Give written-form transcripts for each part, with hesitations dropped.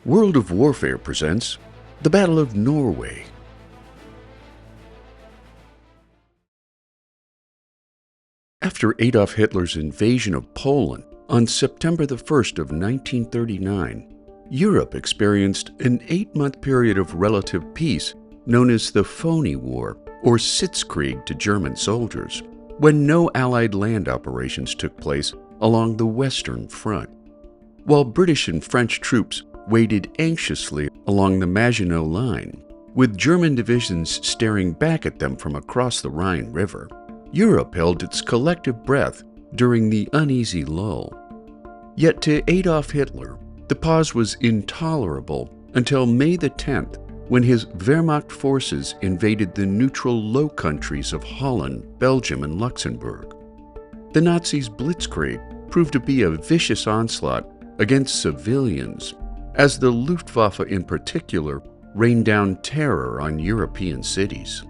World of Warfare presents the Battle of Norway. After Adolf Hitler's invasion of Poland on September the 1st of 1939, Europe experienced an 8-month period of relative peace known as the Phony War, or Sitzkrieg to German soldiers, when no Allied land operations took place along the Western Front. While British and French troops waited anxiously along the Maginot Line, with German divisions staring back at them from across the Rhine River, Europe held its collective breath during the uneasy lull. Yet to Adolf Hitler, the pause was intolerable until May the 10th, when his Wehrmacht forces invaded the neutral Low Countries of Holland, Belgium and Luxembourg. The Nazis' Blitzkrieg proved to be a vicious onslaught against civilians, as the Luftwaffe in particular rained down terror on European cities.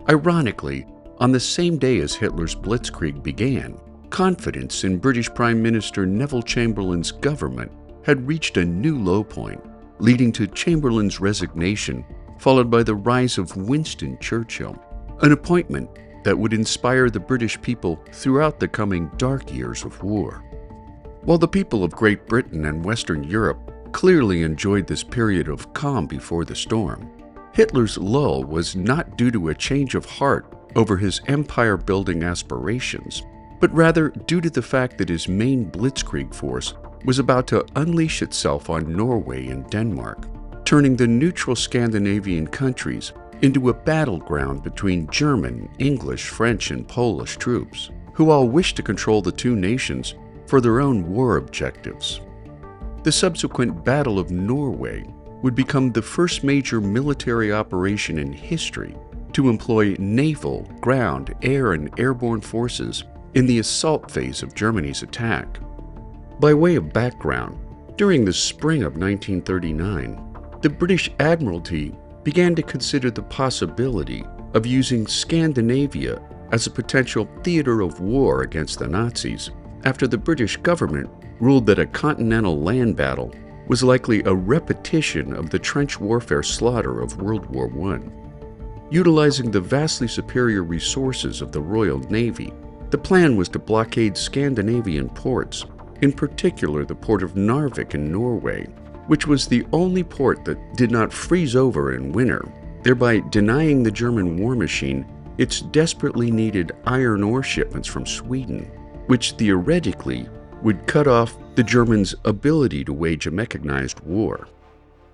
Ironically, on the same day as Hitler's Blitzkrieg began, confidence in British Prime Minister Neville Chamberlain's government had reached a new low point, leading to Chamberlain's resignation, followed by the rise of Winston Churchill, an appointment that would inspire the British people throughout the coming dark years of war. While the people of Great Britain and Western Europe clearly enjoyed this period of calm before the storm, Hitler's lull was not due to a change of heart over his empire-building aspirations, but rather due to the fact that his main Blitzkrieg force was about to unleash itself on Norway and Denmark, turning the neutral Scandinavian countries into a battleground between German, English, French, and Polish troops, who all wished to control the two nations for their own war objectives. The subsequent Battle of Norway would become the first major military operation in history to employ naval, ground, air, and airborne forces in the assault phase of Germany's attack. By way of background, during the spring of 1939, the British Admiralty began to consider the possibility of using Scandinavia as a potential theater of war against the Nazis after the British government ruled that a continental land battle was likely a repetition of the trench warfare slaughter of World War I. Utilizing the vastly superior resources of the Royal Navy, the plan was to blockade Scandinavian ports, in particular the port of Narvik in Norway, which was the only port that did not freeze over in winter, thereby denying the German war machine its desperately needed iron ore shipments from Sweden, which theoretically would cut off the Germans' ability to wage a mechanized war.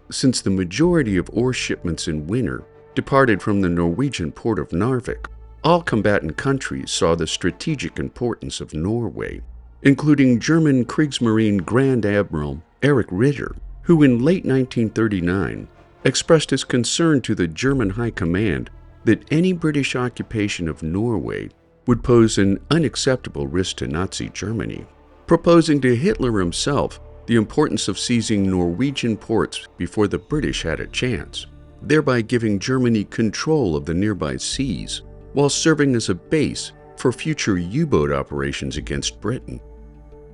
Since the majority of ore shipments in winter departed from the Norwegian port of Narvik, all combatant countries saw the strategic importance of Norway, including German Kriegsmarine Grand Admiral Erich Ritter, who in late 1939 expressed his concern to the German High Command that any British occupation of Norway would pose an unacceptable risk to Nazi Germany, proposing to Hitler himself the importance of seizing Norwegian ports before the British had a chance, thereby giving Germany control of the nearby seas, while serving as a base for future U-boat operations against Britain.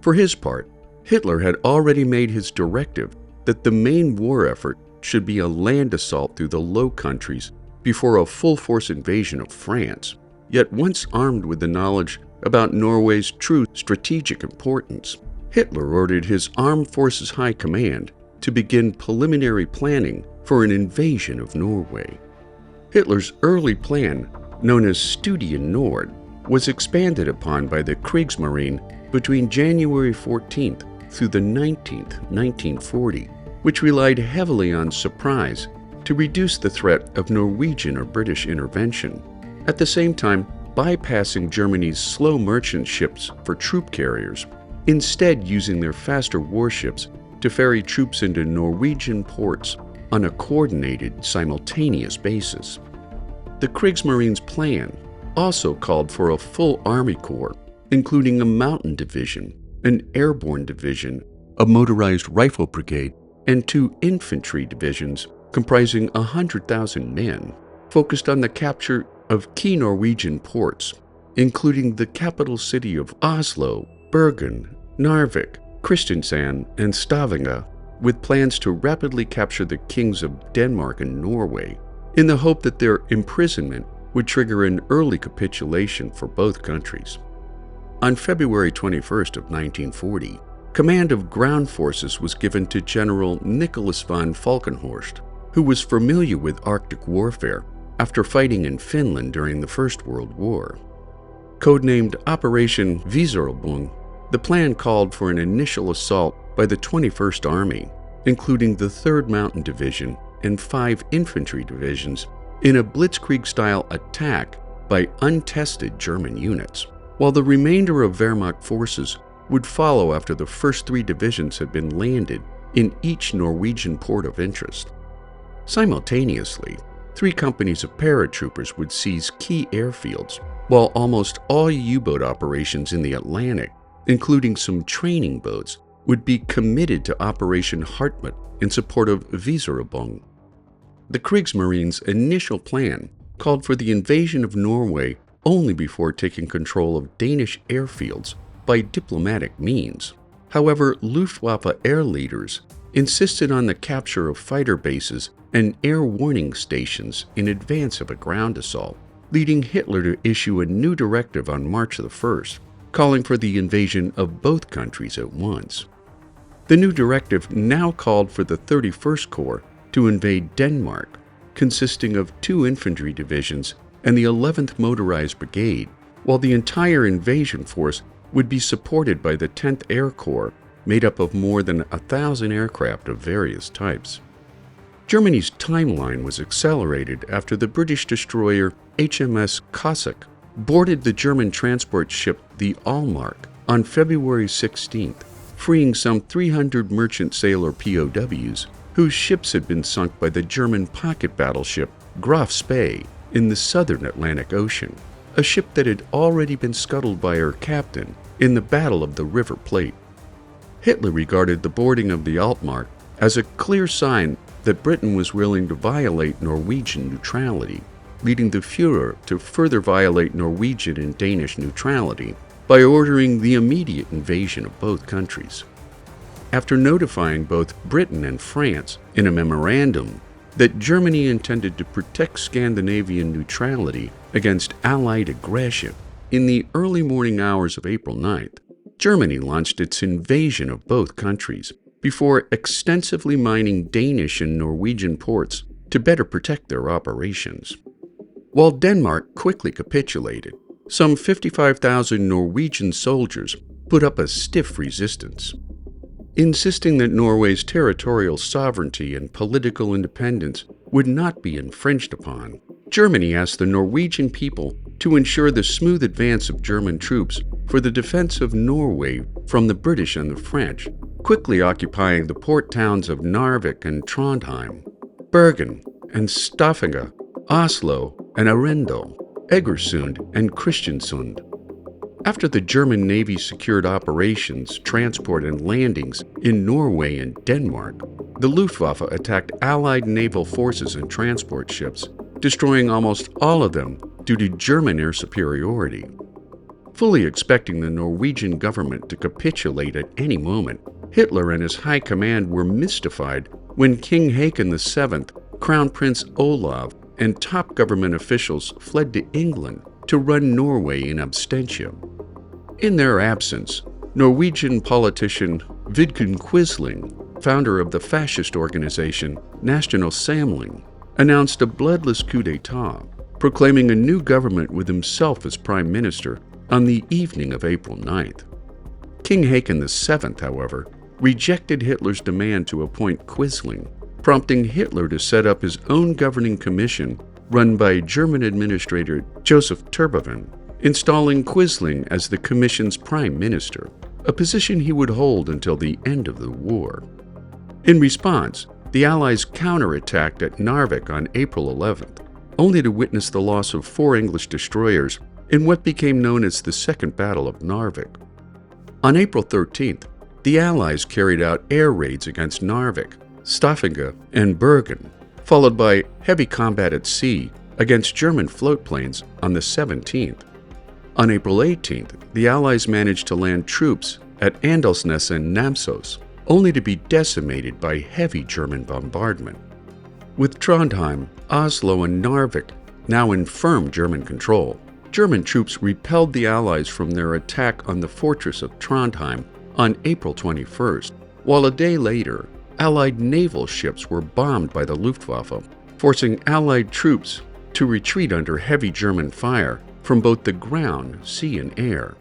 For his part, Hitler had already made his directive that the main war effort should be a land assault through the Low Countries before a full-force invasion of France. Yet once armed with the knowledge about Norway's true strategic importance, Hitler ordered his Armed Forces High Command to begin preliminary planning for an invasion of Norway. Hitler's early plan, known as Studien Nord, was expanded upon by the Kriegsmarine between January 14th through the 19th, 1940, which relied heavily on surprise to reduce the threat of Norwegian or British intervention, at the same time bypassing Germany's slow merchant ships for troop carriers, instead using their faster warships to ferry troops into Norwegian ports on a coordinated, simultaneous basis. The Kriegsmarine's plan also called for a full Army Corps, including a mountain division, an airborne division, a motorized rifle brigade, and 2 infantry divisions comprising 100,000 men, focused on the capture of key Norwegian ports, including the capital city of Oslo, Bergen, Narvik, Kristiansand, and Stavanger, with plans to rapidly capture the kings of Denmark and Norway, in the hope that their imprisonment would trigger an early capitulation for both countries. On February 21st of 1940, command of ground forces was given to General Nicholas von Falkenhorst, who was familiar with Arctic warfare after fighting in Finland during the First World War. Codenamed Operation Weserübung, the plan called for an initial assault by the 21st Army, including the 3rd Mountain Division and 5 infantry divisions, in a Blitzkrieg-style attack by untested German units, while the remainder of Wehrmacht forces would follow after the first 3 divisions had been landed in each Norwegian port of interest. Simultaneously, 3 companies of paratroopers would seize key airfields, while almost all U-boat operations in the Atlantic, including some training boats, would be committed to Operation Hartmut in support of Weserübung. The Kriegsmarine's initial plan called for the invasion of Norway only before taking control of Danish airfields by diplomatic means. However, Luftwaffe air leaders insisted on the capture of fighter bases and air warning stations in advance of a ground assault, leading Hitler to issue a new directive on March the 1st, calling for the invasion of both countries at once. The new directive now called for the 31st Corps to invade Denmark, consisting of 2 infantry divisions and the 11th Motorized Brigade, while the entire invasion force would be supported by the 10th Air Corps, made up of more than 1,000 aircraft of various types. Germany's timeline was accelerated after the British destroyer HMS Cossack boarded the German transport ship the Allmark on February 16th, freeing some 300 merchant sailor POWs whose ships had been sunk by the German pocket battleship Graf Spee in the southern Atlantic Ocean, a ship that had already been scuttled by her captain in the Battle of the River Plate. Hitler regarded the boarding of the Altmark as a clear sign that Britain was willing to violate Norwegian neutrality, leading the Führer to further violate Norwegian and Danish neutrality by ordering the immediate invasion of both countries. After notifying both Britain and France in a memorandum that Germany intended to protect Scandinavian neutrality against Allied aggression, in the early morning hours of April 9th, Germany launched its invasion of both countries before extensively mining Danish and Norwegian ports to better protect their operations. While Denmark quickly capitulated, some 55,000 Norwegian soldiers put up a stiff resistance. Insisting that Norway's territorial sovereignty and political independence would not be infringed upon, Germany asked the Norwegian people to ensure the smooth advance of German troops for the defense of Norway from the British and the French, quickly occupying the port towns of Narvik and Trondheim, Bergen and Stavanger, Oslo and Arendal, Egersund and Kristiansund. After the German Navy secured operations, transport, and landings in Norway and Denmark, the Luftwaffe attacked Allied naval forces and transport ships, destroying almost all of them due to German air superiority. Fully expecting the Norwegian government to capitulate at any moment, Hitler and his high command were mystified when King Haakon VII, Crown Prince Olav, and top government officials fled to England to run Norway in absentia. In their absence, Norwegian politician Vidkun Quisling, founder of the fascist organization National Samling, announced a bloodless coup d'etat, proclaiming a new government with himself as prime minister on the evening of April 9th. King Haakon VII, however, rejected Hitler's demand to appoint Quisling, prompting Hitler to set up his own governing commission run by German administrator Joseph Terboven, installing Quisling as the commission's prime minister, a position he would hold until the end of the war. In response, the Allies counterattacked at Narvik on April 11th, only to witness the loss of 4 English destroyers in what became known as the Second Battle of Narvik. On April 13th, the Allies carried out air raids against Narvik, Stavanger, and Bergen, followed by heavy combat at sea against German floatplanes on the 17th. On April 18th, the Allies managed to land troops at Andalsnes and Namsos, only to be decimated by heavy German bombardment. With Trondheim, Oslo, and Narvik now in firm German control, German troops repelled the Allies from their attack on the fortress of Trondheim on April 21st, while a day later, Allied naval ships were bombed by the Luftwaffe, forcing Allied troops to retreat under heavy German fire from both the ground, sea, and air.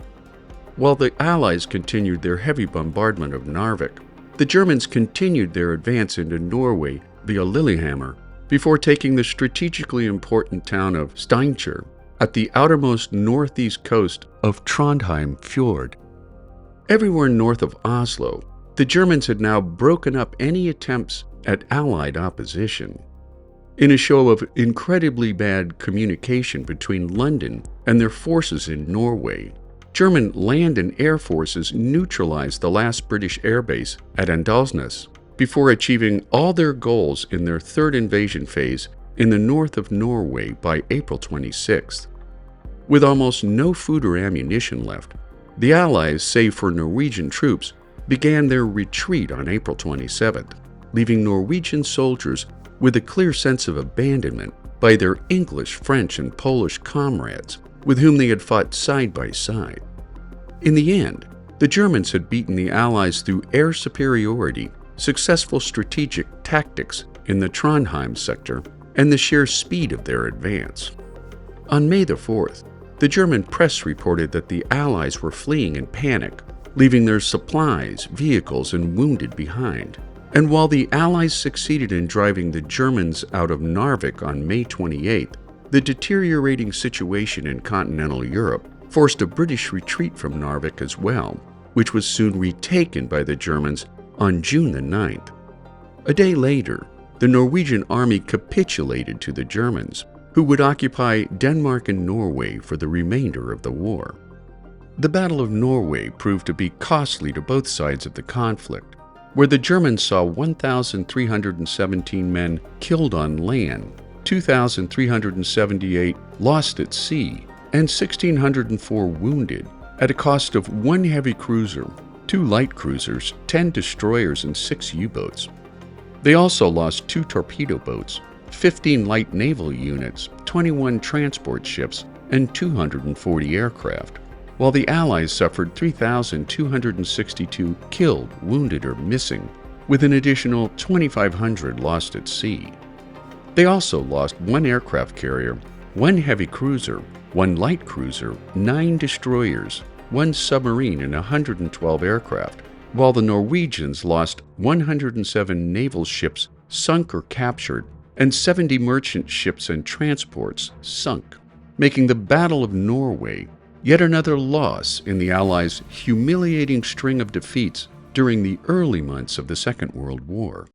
While the Allies continued their heavy bombardment of Narvik, the Germans continued their advance into Norway via Lillehammer before taking the strategically important town of Steinkjer at the outermost northeast coast of Trondheim Fjord. Everywhere north of Oslo, the Germans had now broken up any attempts at Allied opposition. In a show of incredibly bad communication between London and their forces in Norway, German land and air forces neutralized the last British airbase at Andalsnes before achieving all their goals in their third invasion phase in the north of Norway by April 26th. With almost no food or ammunition left, the Allies, save for Norwegian troops, began their retreat on April 27th, leaving Norwegian soldiers with a clear sense of abandonment by their English, French, and Polish comrades with whom they had fought side by side. In the end, the Germans had beaten the Allies through air superiority, successful strategic tactics in the Trondheim sector, and the sheer speed of their advance. On May the 4th, the German press reported that the Allies were fleeing in panic, leaving their supplies, vehicles, and wounded behind. And while the Allies succeeded in driving the Germans out of Narvik on May 28th, the deteriorating situation in continental Europe forced a British retreat from Narvik as well, which was soon retaken by the Germans on June the 9th. A day later, the Norwegian army capitulated to the Germans, who would occupy Denmark and Norway for the remainder of the war. The Battle of Norway proved to be costly to both sides of the conflict, where the Germans saw 1,317 men killed on land, 2,378 lost at sea, and 1,604 wounded, at a cost of 1 heavy cruiser, 2 light cruisers, 10 destroyers, and 6 U-boats. They also lost 2 torpedo boats, 15 light naval units, 21 transport ships, and 240 aircraft, while the Allies suffered 3,262 killed, wounded, or missing, with an additional 2,500 lost at sea. They also lost 1 aircraft carrier, 1 heavy cruiser, 1 light cruiser, 9 destroyers, 1 submarine, and 112 aircraft, while the Norwegians lost 107 naval ships sunk or captured, and 70 merchant ships and transports sunk, making the Battle of Norway yet another loss in the Allies' humiliating string of defeats during the early months of the Second World War.